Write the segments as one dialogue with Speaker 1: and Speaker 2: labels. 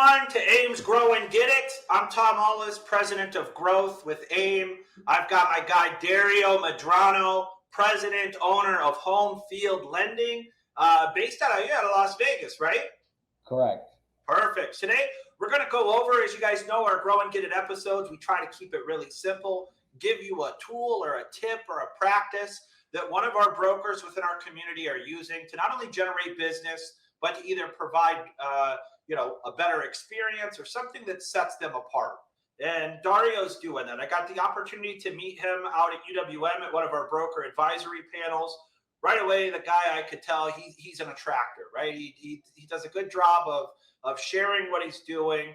Speaker 1: everyone, to AIME's Grow and Get It. I'm Tom Hollis, President of Growth with AIME. I've got my guy DarioMedrano, President, owner of Home Field Lending, based out of Las Vegas, right?
Speaker 2: Correct.
Speaker 1: Perfect. Today, we're going to go over, as you guys know, our Grow and Get It episodes. We try to keep it really simple, give you a tool or a tip or a practice that one of our brokers within our community are using to not only generate business, but to either provide a better experience or something that sets them apart. And Dario's doing that. I got the opportunity to meet him out at UWM at one of our broker advisory panels. Right away, the guy, I could tell he's an attractor, right? He does a good job of sharing what he's doing.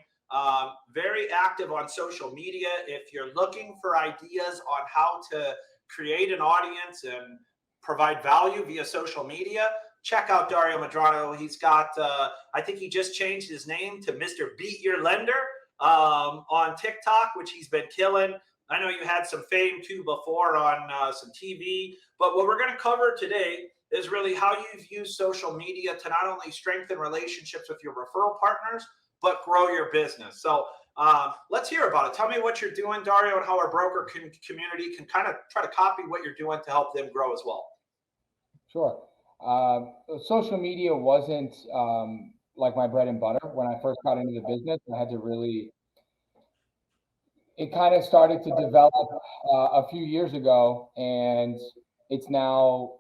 Speaker 1: Very active on social media. If you're looking for ideas on how to create an audience and provide value via social media, check out DarioMedrano. He's got, I think he just changed his name to Mr. Beat Your Lender on TikTok, which he's been killing. I know you had some fame too before on some TV, but what we're going to cover today is really how you've used social media to not only strengthen relationships with your referral partners, but grow your business. So let's hear about it. Tell me what you're doing, Dario, and how our broker community can kind of try to copy what you're doing to help them grow as well.
Speaker 2: Sure. Social media wasn't like my bread and butter. When I first got into the business, I had to really, it kind of started to develop a few years ago, and it's now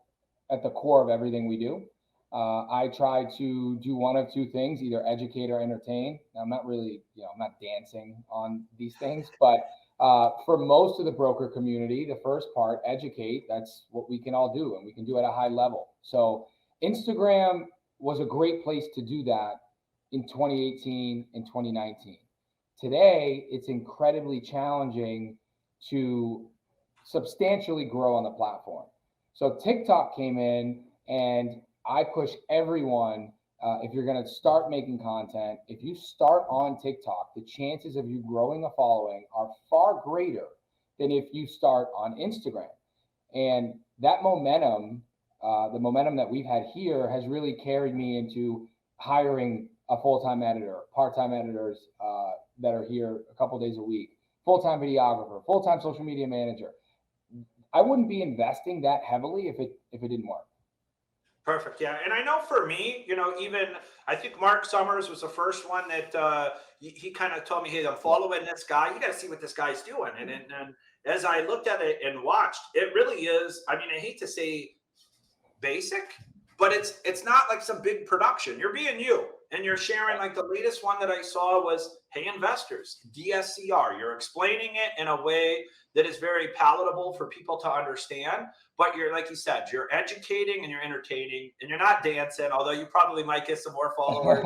Speaker 2: at the core of everything we do. I try to do one of two things, either educate or entertain. Now, I'm not really, I'm not dancing on these things, but for most of the broker community, the first part, educate, that's what we can all do, and we can do at a high level. So Instagram was a great place to do that in 2018 and 2019. Today, it's incredibly challenging to substantially grow on the platform. So TikTok came in, and I push everyone, if you're going to start making content, if you start on TikTok, the chances of you growing a following are far greater than if you start on Instagram. And that momentum, the momentum that we've had here has really carried me into hiring a full-time editor, part-time editors that are here a couple days a week, full-time videographer, full-time social media manager. I wouldn't be investing that heavily if it didn't work.
Speaker 1: Perfect. Yeah. And I know for me, even I think Mark Summers was the first one that he kind of told me, hey, I'm following this guy. You got to see what this guy's doing. And as I looked at it and watched, it really is, I mean, I hate to say basic, but it's not like some big production. You're being you, and you're sharing. Like the latest one that I saw was, hey, investors, DSCR. You're explaining it in a way that is very palatable for people to understand. But you're, like you said, you're educating and you're entertaining, and you're not dancing, although you probably might get some more followers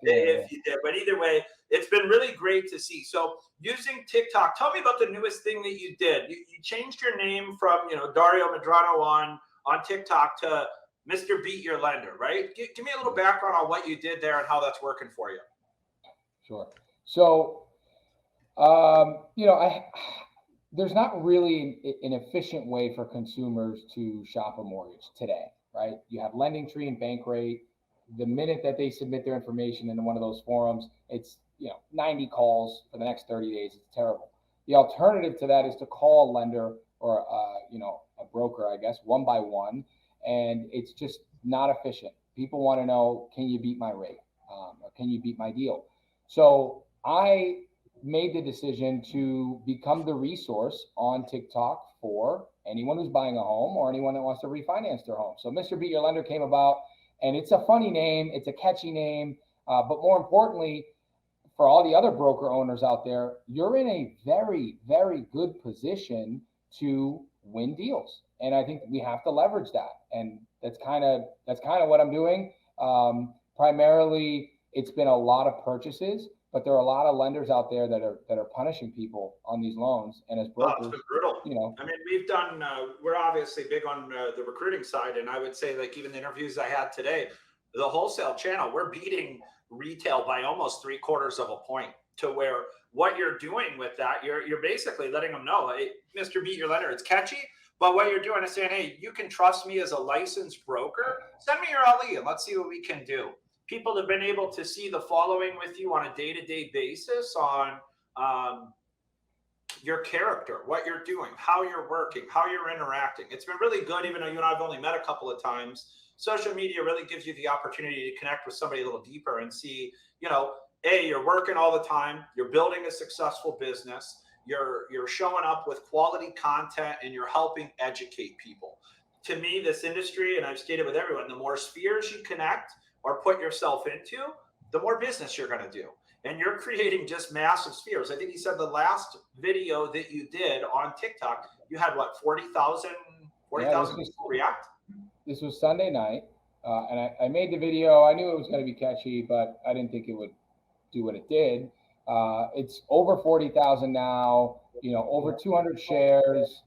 Speaker 1: if you did. But either way, it's been really great to see. So using TikTok, tell me about the newest thing that you did. You changed your name from, DarioMedrano on TikTok to Mr. Beat Your Lender, right? Give me a little background on what you did there and how that's working for you.
Speaker 2: Sure. So, there's not really an efficient way for consumers to shop a mortgage today, right? You have LendingTree and Bankrate. The minute that they submit their information into one of those forums, it's 90 calls for the next 30 days. It's terrible. The alternative to that is to call a lender or a broker, I guess, one by one, and it's just not efficient. People want to know, can you beat my rate? Or can you beat my deal? So I made the decision to become the resource on TikTok for anyone who's buying a home or anyone that wants to refinance their home. So Mr. Beat Your Lender came about, and it's a funny name, it's a catchy name, but more importantly, for all the other broker owners out there, you're in a very, very good position to win deals. And I think we have to leverage that. And that's kind of what I'm doing. Primarily, it's been a lot of purchases, but there are a lot of lenders out there that are punishing people on these loans. And as brokers,
Speaker 1: it's brutal. I mean, we've done, we're obviously big on the recruiting side. And I would say, like, even the interviews I had today, the wholesale channel, we're beating retail by almost 3/4 of a point, to where what you're doing with that, you're basically letting them know, hey, Mr. Beat Your Lender, it's catchy, but what you're doing is saying, hey, you can trust me as a licensed broker. Send me your LE and let's see what we can do. people have been able to see the following with you on a day-to-day basis on your character, what you're doing, how you're working, how you're interacting. It's been really good, even though you and I've only met a couple of times. Social media really gives you the opportunity to connect with somebody a little deeper and see, you're working all the time, you're building a successful business, you're showing up with quality content, and you're helping educate people. To me, this industry, and I've stated with everyone, the more spheres you connect or put yourself into, the more business you're going to do. And you're creating just massive spheres. I think you said the last video that you did on TikTok, you had what, 40,000 people react?
Speaker 2: This was Sunday night. And I made the video. I knew it was going to be catchy, but I didn't think it would do what it did. It's over 40,000 now, over 200 shares.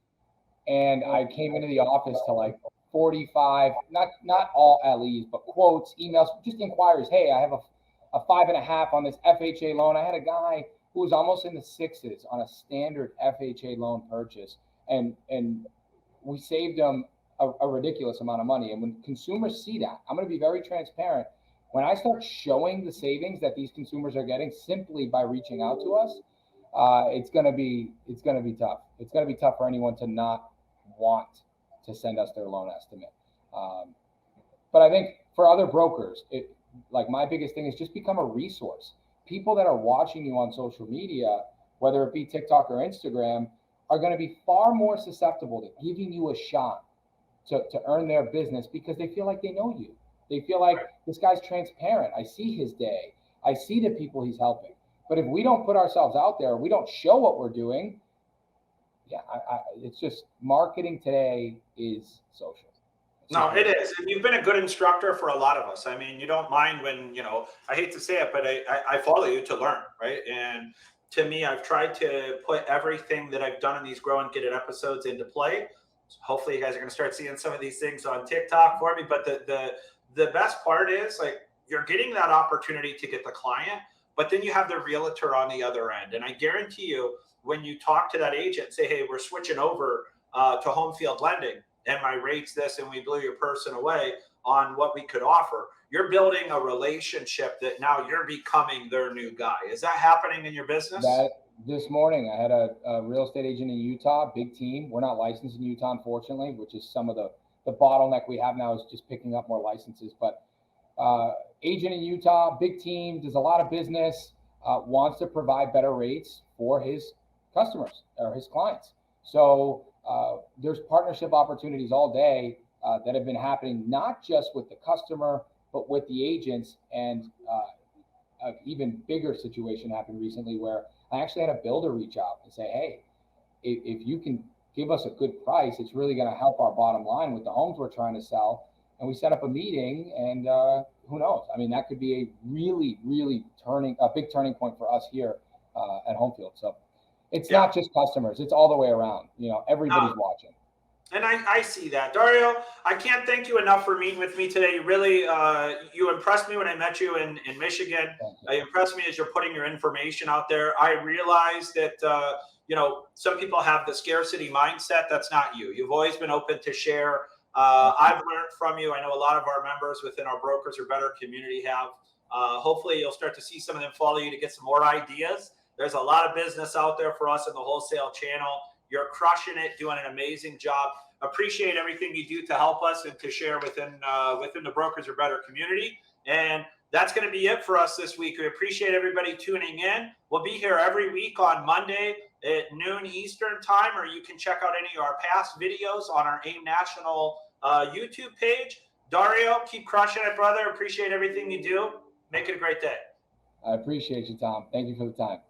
Speaker 2: And I came into the office to like 45, not all LEs, but quotes, emails, just inquiries. Hey, I have a 5.5 on this FHA loan. I had a guy who was almost in the 6s on a standard FHA loan purchase, and we saved him a ridiculous amount of money. And when consumers see that, I'm going to be very transparent. When I start showing the savings that these consumers are getting simply by reaching out to us, it's going to be tough. It's going to be tough for anyone to not want to send us their loan estimate. But I think for other brokers, like my biggest thing is just become a resource. People that are watching you on social media, whether it be TikTok or Instagram, are going to be far more susceptible to giving you a shot to earn their business because they feel like they know you. They feel like this guy's transparent. I see his day. I see the people he's helping. But if we don't put ourselves out there, we don't show what we're doing, it's just marketing today is social.
Speaker 1: No, it is. And you've been a good instructor for a lot of us. I mean, you don't mind when, I hate to say it, but I follow you to learn, right? And to me, I've tried to put everything that I've done in these Grow and Get It episodes into play. So hopefully you guys are going to start seeing some of these things on TikTok for me. But the best part is like you're getting that opportunity to get the client, but then you have the realtor on the other end. And I guarantee you, when you talk to that agent, say, hey, we're switching over to home field lending, and my rate's this, and we blew your person away on what we could offer. You're building a relationship that now you're becoming their new guy. Is that happening in your business?
Speaker 2: This morning, I had a real estate agent in Utah, big team. We're not licensed in Utah, unfortunately, which is some of the bottleneck we have now is just picking up more licenses. But agent in Utah, big team, does a lot of business, wants to provide better rates for his customers or his clients. So there's partnership opportunities all day that have been happening, not just with the customer, but with the agents. And an even bigger situation happened recently where I actually had a builder reach out and say, hey, if you can give us a good price, it's really going to help our bottom line with the homes we're trying to sell. And we set up a meeting, and who knows? I mean, that could be a really, really big turning point for us here at Homefield. So it's not just customers; it's all the way around. Everybody's watching.
Speaker 1: And I see that. Dario, I can't thank you enough for meeting with me today. You really, you impressed me when I met you in Michigan. You impressed me as you're putting your information out there. I realize that, some people have the scarcity mindset. That's not you. You've always been open to share. I've learned from you. I know a lot of our members within our Brokers Are Better community have. Hopefully you'll start to see some of them follow you to get some more ideas. There's a lot of business out there for us in the wholesale channel. You're crushing it, doing an amazing job. Appreciate everything you do to help us and to share within the Brokers Are Better community. And that's going to be it for us this week. We appreciate everybody tuning in. We'll be here every week on Monday at noon Eastern time, or you can check out any of our past videos on our AIME National YouTube page. Dario, keep crushing it, brother. Appreciate everything you do. Make it a great day.
Speaker 2: I appreciate you, Tom. Thank you for the time.